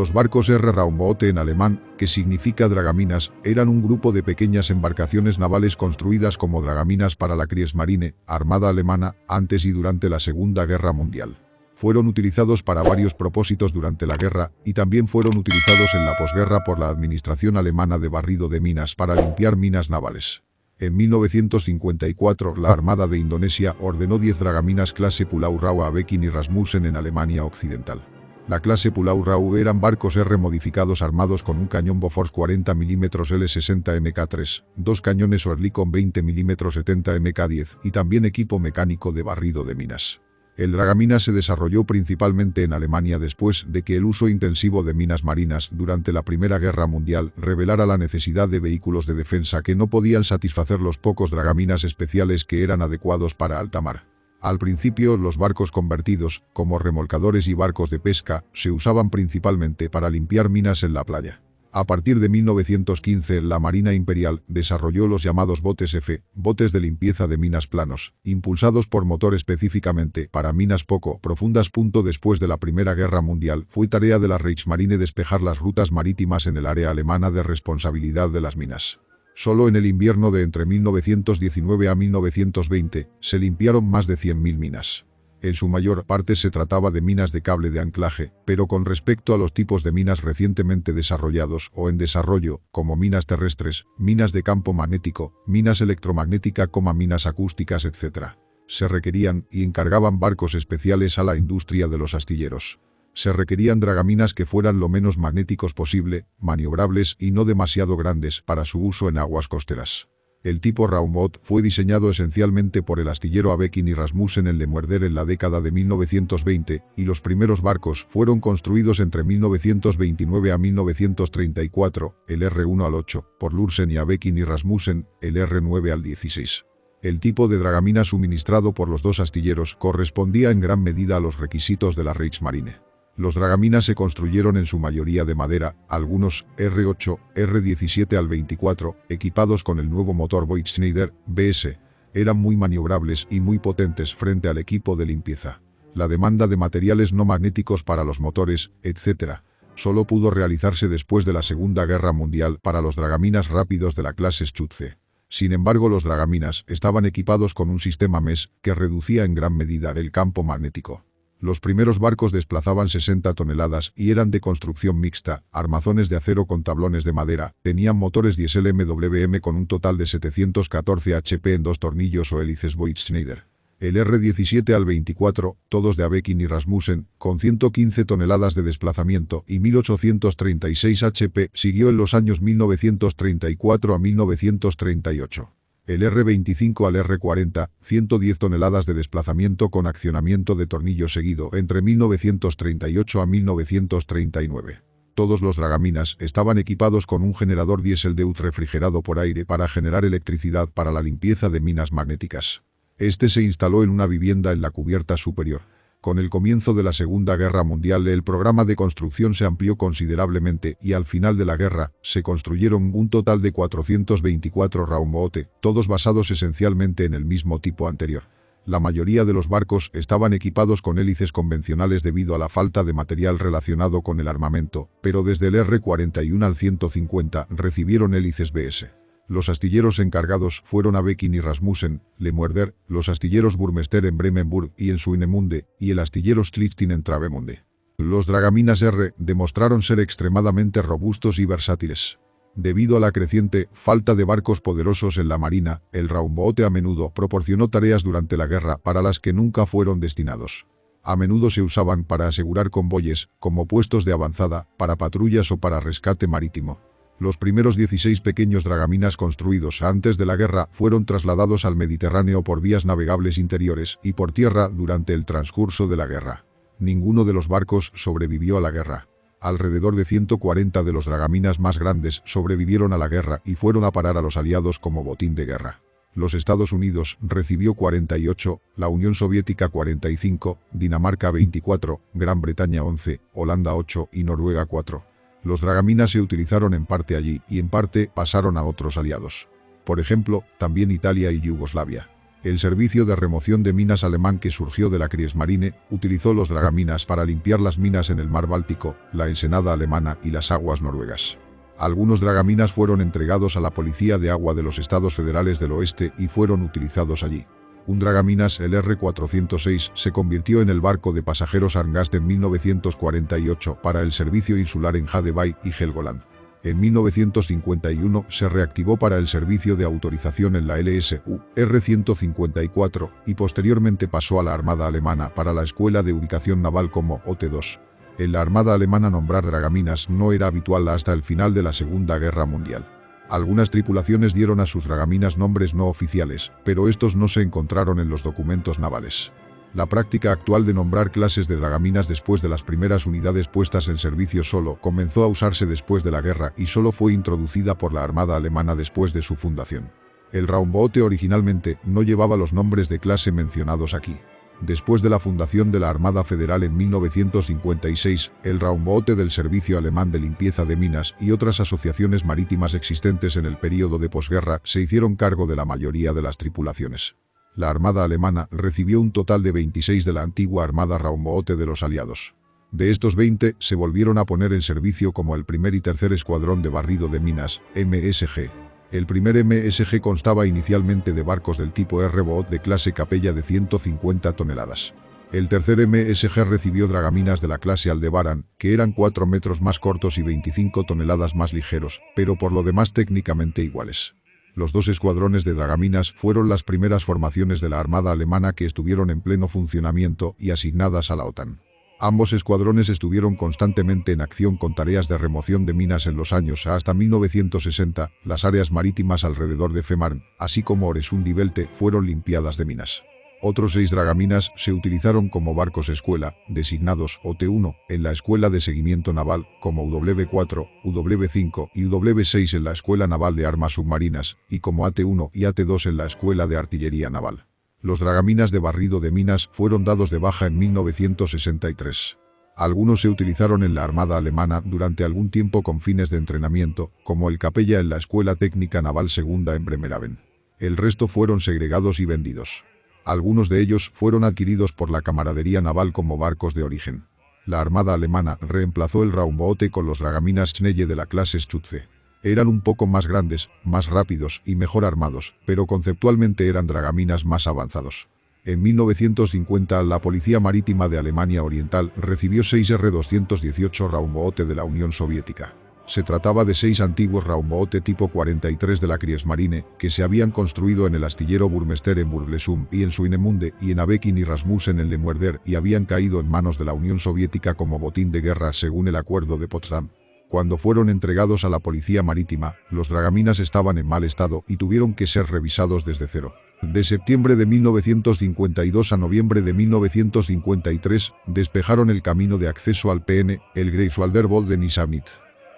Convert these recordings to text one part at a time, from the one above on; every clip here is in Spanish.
Los barcos R-Raumboote en alemán, que significa dragaminas, eran un grupo de pequeñas embarcaciones navales construidas como dragaminas para la Kriegsmarine, armada alemana, antes y durante la Segunda Guerra Mundial. Fueron utilizados para varios propósitos durante la guerra, y también fueron utilizados en la posguerra por la Administración Alemana de Barrido de Minas para limpiar minas navales. En 1954, la Armada de Indonesia ordenó 10 dragaminas clase Pulau Rau a Bekin y Rasmussen en Alemania Occidental. La clase Pulau Rau eran barcos R modificados armados con un cañón Bofors 40 mm L60 Mk3, dos cañones Oerlikon 20 mm 70 Mk10 y también equipo mecánico de barrido de minas. El dragamina se desarrolló principalmente en Alemania después de que el uso intensivo de minas marinas durante la Primera Guerra Mundial revelara la necesidad de vehículos de defensa que no podían satisfacer los pocos dragaminas especiales que eran adecuados para alta mar. Al principio, los barcos convertidos, como remolcadores y barcos de pesca, se usaban principalmente para limpiar minas en la playa. A partir de 1915, la Marina Imperial desarrolló los llamados botes F, botes de limpieza de minas planos, impulsados por motor específicamente para minas poco profundas. Después de la Primera Guerra Mundial, fue tarea de la Reichsmarine despejar las rutas marítimas en el área alemana de responsabilidad de las minas. Solo en el invierno de entre 1919 a 1920, se limpiaron más de 100.000 minas. En su mayor parte se trataba de minas de cable de anclaje, pero con respecto a los tipos de minas recientemente desarrollados o en desarrollo, como minas terrestres, minas de campo magnético, minas electromagnética, minas acústicas, etc., se requerían y encargaban barcos especiales a la industria de los astilleros. Se requerían dragaminas que fueran lo menos magnéticos posible, maniobrables y no demasiado grandes para su uso en aguas costeras. El tipo Raumboot fue diseñado esencialmente por el astillero Bekin y Rasmussen en Lemuerder en la década de 1920, y los primeros barcos fueron construidos entre 1929 a 1934, el R1 al 8, por Lursen y Bekin y Rasmussen, el R9 al 16. El tipo de dragamina suministrado por los dos astilleros correspondía en gran medida a los requisitos de la Reichsmarine. Los dragaminas se construyeron en su mayoría de madera, algunos R8, R17 al 24, equipados con el nuevo motor Voith-Schneider, BS. Eran muy maniobrables y muy potentes frente al equipo de limpieza. La demanda de materiales no magnéticos para los motores, etc., solo pudo realizarse después de la Segunda Guerra Mundial para los dragaminas rápidos de la clase Schütze. Sin embargo, los dragaminas estaban equipados con un sistema MES que reducía en gran medida el campo magnético. Los primeros barcos desplazaban 60 toneladas y eran de construcción mixta, armazones de acero con tablones de madera, tenían motores diésel MWM con un total de 714 HP en 2 tornillos o hélices Voith-Schneider. El R17 al 24, todos de Bekin y Rasmussen, con 115 toneladas de desplazamiento y 1836 HP, siguió en los años 1934 a 1938. El R25 al R40, 110 toneladas de desplazamiento con accionamiento de tornillo seguido entre 1938 a 1939. Todos los dragaminas estaban equipados con un generador diésel Deutz refrigerado por aire para generar electricidad para la limpieza de minas magnéticas. Este se instaló en una vivienda en la cubierta superior. Con el comienzo de la Segunda Guerra Mundial, el programa de construcción se amplió considerablemente y al final de la guerra se construyeron un total de 424 Raumboote, todos basados esencialmente en el mismo tipo anterior. La mayoría de los barcos estaban equipados con hélices convencionales debido a la falta de material relacionado con el armamento, pero desde el R41 al 150 recibieron hélices BS. Los astilleros encargados fueron Bekin y Rasmussen, Lemuerder, los astilleros Burmester en Bremenburg y en Swinemünde, y el astillero Schleswig en Travemünde. Los dragaminas R demostraron ser extremadamente robustos y versátiles. Debido a la creciente falta de barcos poderosos en la marina, el Raumboote a menudo proporcionó tareas durante la guerra para las que nunca fueron destinados. A menudo se usaban para asegurar convoyes, como puestos de avanzada, para patrullas o para rescate marítimo. Los primeros 16 pequeños dragaminas construidos antes de la guerra fueron trasladados al Mediterráneo por vías navegables interiores y por tierra durante el transcurso de la guerra. Ninguno de los barcos sobrevivió a la guerra. Alrededor de 140 de los dragaminas más grandes sobrevivieron a la guerra y fueron a parar a los aliados como botín de guerra. Los Estados Unidos recibió 48, la Unión Soviética 45, Dinamarca 24, Gran Bretaña 11, Holanda 8 y Noruega 4. Los dragaminas se utilizaron en parte allí y en parte pasaron a otros aliados. Por ejemplo, también Italia y Yugoslavia. El servicio de remoción de minas alemán que surgió de la Kriegsmarine utilizó los dragaminas para limpiar las minas en el mar Báltico, la Ensenada alemana y las aguas noruegas. Algunos dragaminas fueron entregados a la Policía de Agua de los Estados Federales del Oeste y fueron utilizados allí. Un dragaminas, el R-406, se convirtió en el barco de pasajeros Arngast en 1948 para el servicio insular en Jade Bay y Helgoland. En 1951 se reactivó para el servicio de autorización en la LSU R-154 y posteriormente pasó a la Armada Alemana para la Escuela de Ubicación Naval como OT-2. En la Armada Alemana nombrar dragaminas no era habitual hasta el final de la Segunda Guerra Mundial. Algunas tripulaciones dieron a sus dragaminas nombres no oficiales, pero estos no se encontraron en los documentos navales. La práctica actual de nombrar clases de dragaminas después de las primeras unidades puestas en servicio solo comenzó a usarse después de la guerra y solo fue introducida por la Armada Alemana después de su fundación. El Raumboote originalmente no llevaba los nombres de clase mencionados aquí. Después de la fundación de la Armada Federal en 1956, el Raumboote del Servicio Alemán de Limpieza de Minas y otras asociaciones marítimas existentes en el período de posguerra se hicieron cargo de la mayoría de las tripulaciones. La Armada Alemana recibió un total de 26 de la antigua Armada Raumboote de los aliados. De estos 20 se volvieron a poner en servicio como el primer y tercer escuadrón de barrido de minas, MSG. El primer MSG constaba inicialmente de barcos del tipo R-Boot de clase Capella de 150 toneladas. El tercer MSG recibió dragaminas de la clase Aldebaran, que eran 4 metros más cortos y 25 toneladas más ligeros, pero por lo demás técnicamente iguales. Los dos escuadrones de dragaminas fueron las primeras formaciones de la Armada Alemana que estuvieron en pleno funcionamiento y asignadas a la OTAN. Ambos escuadrones estuvieron constantemente en acción con tareas de remoción de minas en los años hasta 1960, las áreas marítimas alrededor de Fehmarn, así como Øresund y Bälte, fueron limpiadas de minas. Otros 6 dragaminas se utilizaron como barcos escuela, designados OT-1, en la Escuela de Seguimiento Naval, como UW-4, UW-5 y UW-6 en la Escuela Naval de Armas Submarinas, y como AT-1 y AT-2 en la Escuela de Artillería Naval. Los dragaminas de barrido de minas fueron dados de baja en 1963. Algunos se utilizaron en la Armada Alemana durante algún tiempo con fines de entrenamiento, como el Capella en la Escuela Técnica Naval Segunda en Bremerhaven. El resto fueron segregados y vendidos. Algunos de ellos fueron adquiridos por la Camaradería Naval como barcos de origen. La Armada Alemana reemplazó el Raumboote con los dragaminas Schnelle de la clase Schütze. Eran un poco más grandes, más rápidos y mejor armados, pero conceptualmente eran dragaminas más avanzados. En 1950 la Policía Marítima de Alemania Oriental recibió 6 R-218 Raumboote de la Unión Soviética. Se trataba de 6 antiguos Raumboote tipo 43 de la Kriegsmarine que se habían construido en el astillero Burmester en Burglesund y en Swinemünde y en Abekin y Rasmussen en Lemuerder y habían caído en manos de la Unión Soviética como botín de guerra según el Acuerdo de Potsdam. Cuando fueron entregados a la Policía Marítima, los dragaminas estaban en mal estado y tuvieron que ser revisados desde cero. De septiembre de 1952 a noviembre de 1953, despejaron el camino de acceso al PN, el Greifswalder Boden y Summit.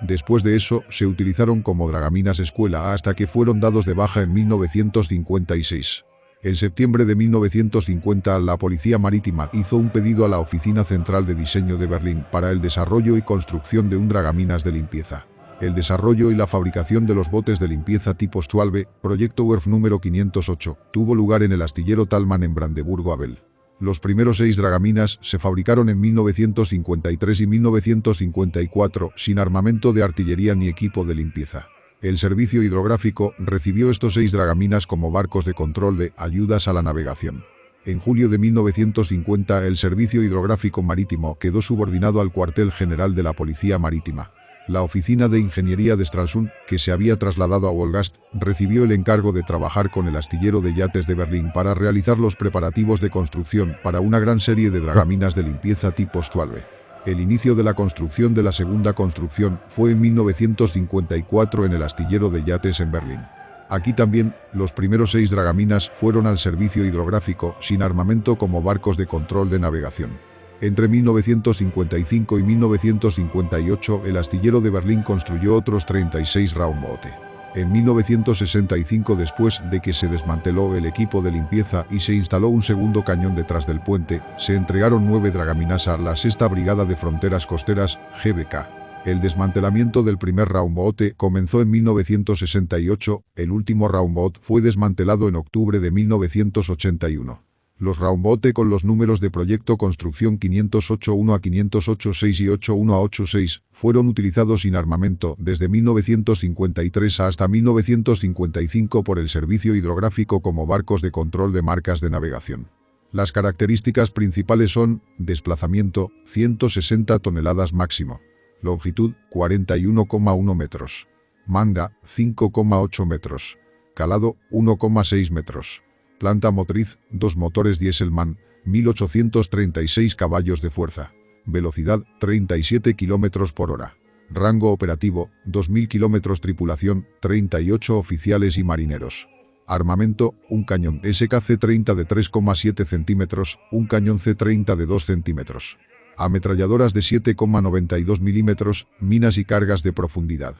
Después de eso, se utilizaron como dragaminas escuela hasta que fueron dados de baja en 1956. En septiembre de 1950, la Policía Marítima hizo un pedido a la Oficina Central de Diseño de Berlín para el desarrollo y construcción de un dragaminas de limpieza. El desarrollo y la fabricación de los botes de limpieza tipo Schwalbe, Proyecto Werft número 508, tuvo lugar en el astillero Talman en Brandeburgo-Abel. Los primeros 6 dragaminas se fabricaron en 1953 y 1954 sin armamento de artillería ni equipo de limpieza. El Servicio Hidrográfico recibió estos 6 dragaminas como barcos de control de ayudas a la navegación. En julio de 1950 el Servicio Hidrográfico Marítimo quedó subordinado al Cuartel General de la Policía Marítima. La Oficina de Ingeniería de Stralsund, que se había trasladado a Wolgast, recibió el encargo de trabajar con el astillero de yates de Berlín para realizar los preparativos de construcción para una gran serie de dragaminas de limpieza tipo Schwalbe. El inicio de la construcción de la segunda construcción fue en 1954 en el astillero de yates en Berlín. Aquí también, los primeros 6 dragaminas fueron al servicio hidrográfico sin armamento como barcos de control de navegación. Entre 1955 y 1958 el astillero de Berlín construyó otros 36 Raumboote. En 1965, después de que se desmanteló el equipo de limpieza y se instaló un segundo cañón detrás del puente, se entregaron 9 dragaminas a la 6ª Brigada de Fronteras Costeras, GBK. El desmantelamiento del primer Raumboot comenzó en 1968, el último Raumboot fue desmantelado en octubre de 1981. Los Raumboot con los números de proyecto construcción 508-1 a 508-6 y 81 a 86 fueron utilizados sin armamento desde 1953 hasta 1955 por el Servicio Hidrográfico como barcos de control de marcas de navegación. Las características principales son: desplazamiento, 160 toneladas máximo. Longitud, 41,1 metros. Manga, 5,8 metros. Calado, 1,6 metros. Planta motriz, 2 motores Dieselman, 1836 caballos de fuerza. Velocidad, 37 km por hora. Rango operativo, 2000 km. Tripulación, 38 oficiales y marineros. Armamento, un cañón SKC-30 de 3,7 centímetros, un cañón C-30 de 2 centímetros. Ametralladoras de 7,92 milímetros, minas y cargas de profundidad.